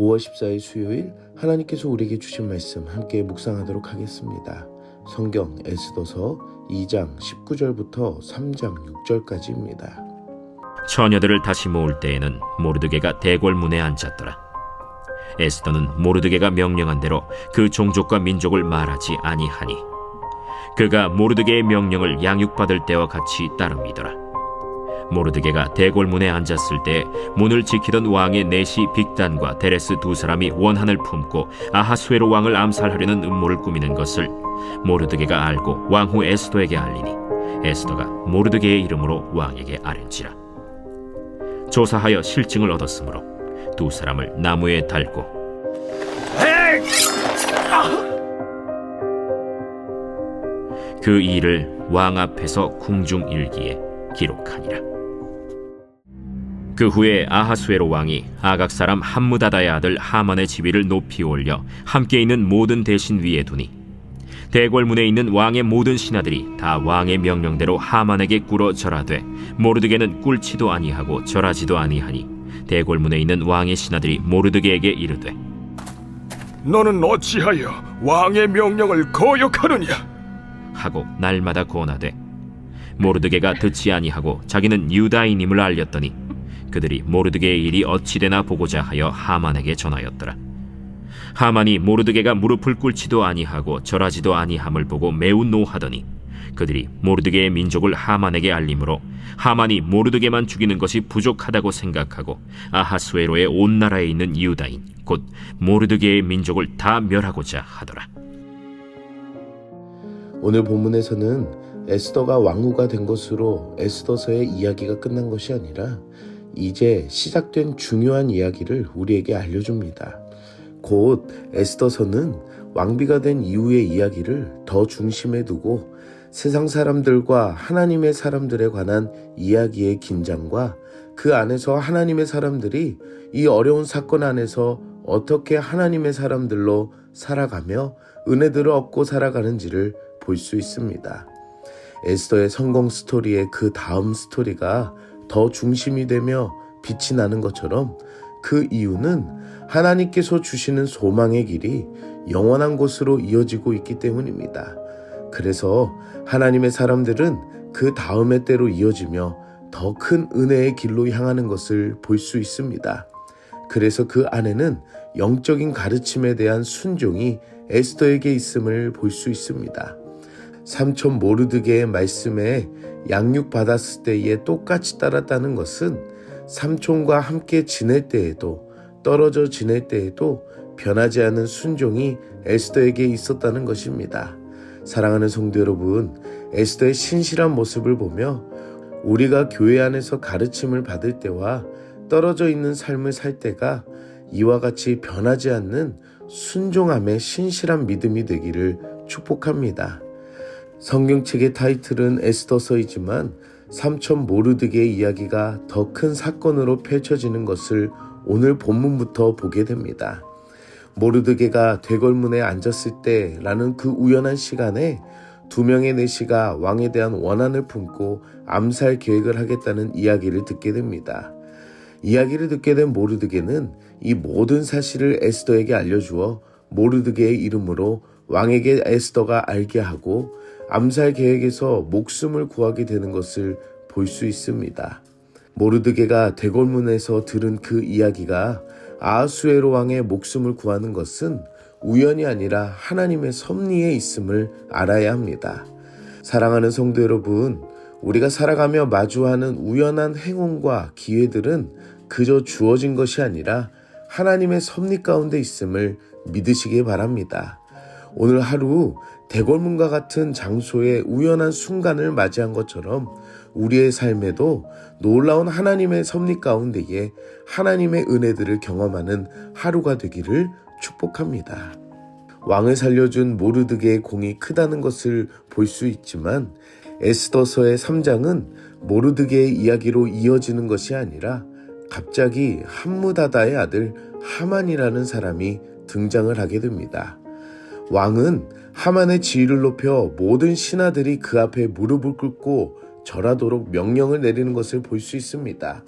5월 14일 수요일 하나님께서 우리에게 주신 말씀 함께 묵상하도록 하겠습니다. 성경 에스더서 2장 19절부터 3장 6절까지입니다. 처녀들을 다시 모을 때에는 모르드게가 대궐문에 앉았더라. 에스더는 모르드게가 명령한 대로 그 종족과 민족을 말하지 아니하니 그가 모르드게의 명령을 양육받을 때와 같이 따릅니더라. 모르드게가 대궐문에 앉았을 때 문을 지키던 왕의 내시 빅단과 데레스 두 사람이 원한을 품고 아하수에로 왕을 암살하려는 음모를 꾸미는 것을 모르드게가 알고 왕후 에스더에게 알리니 에스더가 모르드게의 이름으로 왕에게 아뢰니라. 조사하여 실증을 얻었으므로 두 사람을 나무에 달고 그 일을 왕 앞에서 궁중일기에 기록하니라. 그 후에 아하수에로 왕이 아각 사람 함무다다의 아들 하만의 지위를 높이 올려 함께 있는 모든 대신 위에 두니 대궐문에 있는 왕의 모든 신하들이 다 왕의 명령대로 하만에게 꿇어 절하되 모르드게는 꿇지도 아니하고 절하지도 아니하니 대궐문에 있는 왕의 신하들이 모르드게에게 이르되 너는 어찌하여 왕의 명령을 거역하느냐 하고 날마다 권하되 모르드게가 듣지 아니하고 자기는 유다인임을 알렸더니 그들이 모르드게의 일이 어찌되나 보고자 하여 하만에게 전하였더라. 하만이 모르드게가 무릎을 꿇지도 아니하고 절하지도 아니함을 보고 매우 노하더니 그들이 모르드게의 민족을 하만에게 알림으로 하만이 모르드게만 죽이는 것이 부족하다고 생각하고 아하수에로의 온 나라에 있는 유다인 곧 모르드게의 민족을 다 멸하고자 하더라. 오늘 본문에서는 에스더가 왕후가 된 것으로 에스더서의 이야기가 끝난 것이 아니라 이제 시작된 중요한 이야기를 우리에게 알려줍니다. 곧 에스더서는 왕비가 된 이후의 이야기를 더 중심에 두고 세상 사람들과 하나님의 사람들에 관한 이야기의 긴장과 그 안에서 하나님의 사람들이 이 어려운 사건 안에서 어떻게 하나님의 사람들로 살아가며 은혜들을 얻고 살아가는지를 볼 수 있습니다. 에스더의 성공 스토리의 그 다음 스토리가 더 중심이 되며 빛이 나는 것처럼 그 이유는 하나님께서 주시는 소망의 길이 영원한 곳으로 이어지고 있기 때문입니다. 그래서 하나님의 사람들은 그 다음의 때로 이어지며 더 큰 은혜의 길로 향하는 것을 볼 수 있습니다. 그래서 그 안에는 영적인 가르침에 대한 순종이 에스더에게 있음을 볼 수 있습니다. 삼촌 모르드게의 말씀에 양육받았을 때에 똑같이 따랐다는 것은 삼촌과 함께 지낼 때에도 떨어져 지낼 때에도 변하지 않은 순종이 에스더에게 있었다는 것입니다. 사랑하는 성도 여러분, 에스더의 신실한 모습을 보며 우리가 교회 안에서 가르침을 받을 때와 떨어져 있는 삶을 살 때가 이와 같이 변하지 않는 순종함의 신실한 믿음이 되기를 축복합니다. 성경책의 타이틀은 에스더서이지만 삼촌 모르드게의 이야기가 더 큰 사건으로 펼쳐지는 것을 오늘 본문부터 보게 됩니다. 모르드게가 대궐문에 앉았을 때라는 그 우연한 시간에 두 명의 내시가 왕에 대한 원한을 품고 암살 계획을 하겠다는 이야기를 듣게 됩니다. 이야기를 듣게 된 모르드게는 이 모든 사실을 에스더에게 알려주어 모르드게의 이름으로 왕에게 에스더가 알게 하고 암살 계획에서 목숨을 구하게 되는 것을 볼 수 있습니다. 모르드게가 대궐문에서 들은 그 이야기가 아하수에로 왕의 목숨을 구하는 것은 우연이 아니라 하나님의 섭리에 있음을 알아야 합니다. 사랑하는 성도 여러분, 우리가 살아가며 마주하는 우연한 행운과 기회들은 그저 주어진 것이 아니라 하나님의 섭리 가운데 있음을 믿으시기 바랍니다. 오늘 하루 대궐문과 같은 장소에 우연한 순간을 맞이한 것처럼 우리의 삶에도 놀라운 하나님의 섭리 가운데에 하나님의 은혜들을 경험하는 하루가 되기를 축복합니다. 왕을 살려준 모르드게의 공이 크다는 것을 볼 수 있지만 에스더서의 3장은 모르드게의 이야기로 이어지는 것이 아니라 갑자기 함무다다의 아들 하만이라는 사람이 등장을 하게 됩니다. 왕은 하만의 지위를 높여 모든 신하들이 그 앞에 무릎을 꿇고 절하도록 명령을 내리는 것을 볼 수 있습니다.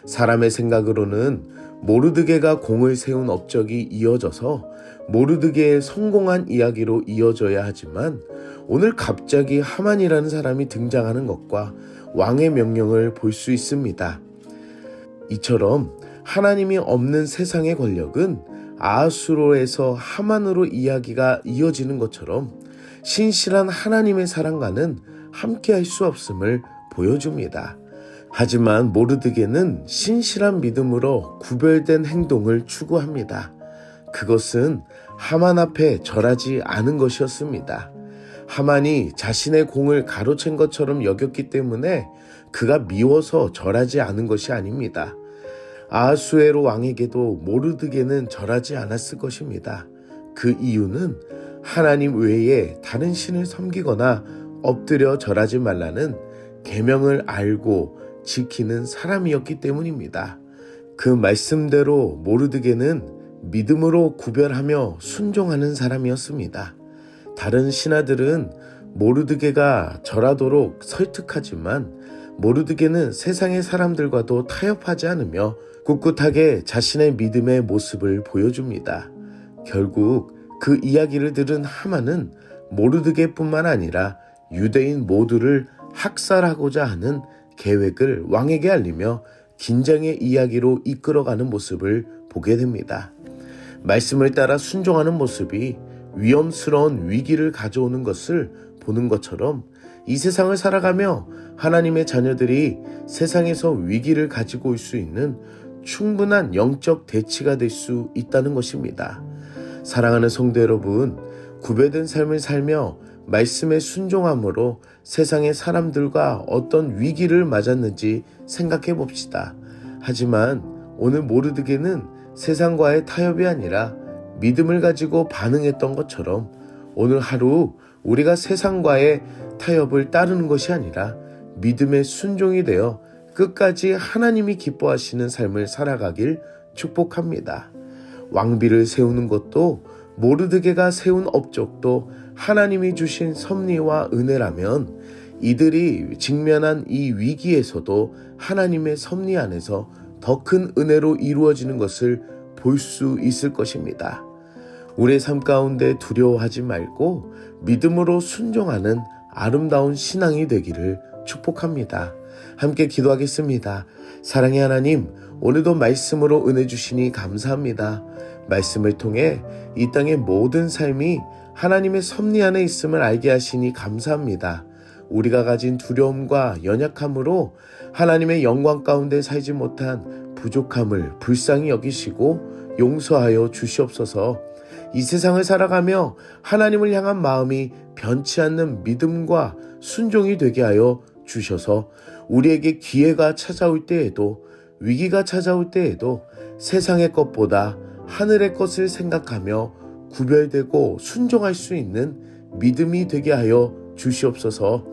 사람의 생각으로는 모르드게가 공을 세운 업적이 이어져서 모르드게의 성공한 이야기로 이어져야 하지만 오늘 갑자기 하만이라는 사람이 등장하는 것과 왕의 명령을 볼 수 있습니다. 이처럼 하나님이 없는 세상의 권력은 아하수로에서 하만으로 이야기가 이어지는 것처럼 신실한 하나님의 사랑과는 함께할 수 없음을 보여줍니다. 하지만 모르드게는 신실한 믿음으로 구별된 행동을 추구합니다. 그것은 하만 앞에 절하지 않은 것이었습니다. 하만이 자신의 공을 가로챈 것처럼 여겼기 때문에 그가 미워서 절하지 않은 것이 아닙니다. 아하수에로 왕에게도 모르드게는 절하지 않았을 것입니다. 그 이유는 하나님 외에 다른 신을 섬기거나 엎드려 절하지 말라는 계명을 알고 지키는 사람이었기 때문입니다. 그 말씀대로 모르드게는 믿음으로 구별하며 순종하는 사람이었습니다. 다른 신하들은 모르드게가 절하도록 설득하지만 모르드게는 세상의 사람들과도 타협하지 않으며 꿋꿋하게 자신의 믿음의 모습을 보여줍니다. 결국 그 이야기를 들은 하만은 모르드게뿐만 아니라 유대인 모두를 학살하고자 하는 계획을 왕에게 알리며 긴장의 이야기로 이끌어가는 모습을 보게 됩니다. 말씀을 따라 순종하는 모습이 위험스러운 위기를 가져오는 것을 보는 것처럼 이 세상을 살아가며 하나님의 자녀들이 세상에서 위기를 가지고 올 수 있는 충분한 영적 대치가 될 수 있다는 것입니다. 사랑하는 성도 여러분, 구별된 삶을 살며 말씀에 순종함으로 세상의 사람들과 어떤 위기를 맞았는지 생각해 봅시다. 하지만 오늘 모르드게는 세상과의 타협이 아니라 믿음을 가지고 반응했던 것처럼 오늘 하루 우리가 세상과의 타협을 따르는 것이 아니라 믿음의 순종이 되어 끝까지 하나님이 기뻐하시는 삶을 살아가길 축복합니다. 왕비를 세우는 것도 모르드게가 세운 업적도 하나님이 주신 섭리와 은혜라면 이들이 직면한 이 위기에서도 하나님의 섭리 안에서 더 큰 은혜로 이루어지는 것을 볼 수 있을 것입니다. 우리의 삶 가운데 두려워하지 말고 믿음으로 순종하는 아름다운 신앙이 되기를 축복합니다. 함께 기도하겠습니다. 사랑의 하나님, 오늘도 말씀으로 은혜 주시니 감사합니다. 말씀을 통해 이 땅의 모든 삶이 하나님의 섭리 안에 있음을 알게 하시니 감사합니다. 우리가 가진 두려움과 연약함으로 하나님의 영광 가운데 살지 못한 부족함을 불쌍히 여기시고 용서하여 주시옵소서. 이 세상을 살아가며 하나님을 향한 마음이 변치 않는 믿음과 순종이 되게 하여 주셔서 우리에게 기회가 찾아올 때에도 위기가 찾아올 때에도 세상의 것보다 하늘의 것을 생각하며 구별되고 순종할 수 있는 믿음이 되게 하여 주시옵소서.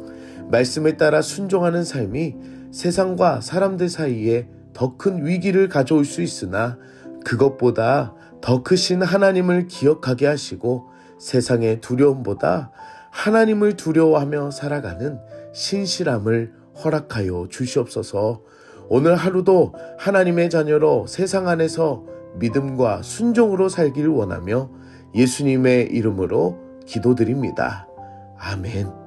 말씀을 따라 순종하는 삶이 세상과 사람들 사이에 더 큰 위기를 가져올 수 있으나 그것보다 더 크신 하나님을 기억하게 하시고 세상의 두려움보다 하나님을 두려워하며 살아가는 신실함을 허락하여 주시옵소서. 오늘 하루도 하나님의 자녀로 세상 안에서 믿음과 순종으로 살길 원하며 예수님의 이름으로 기도드립니다. 아멘.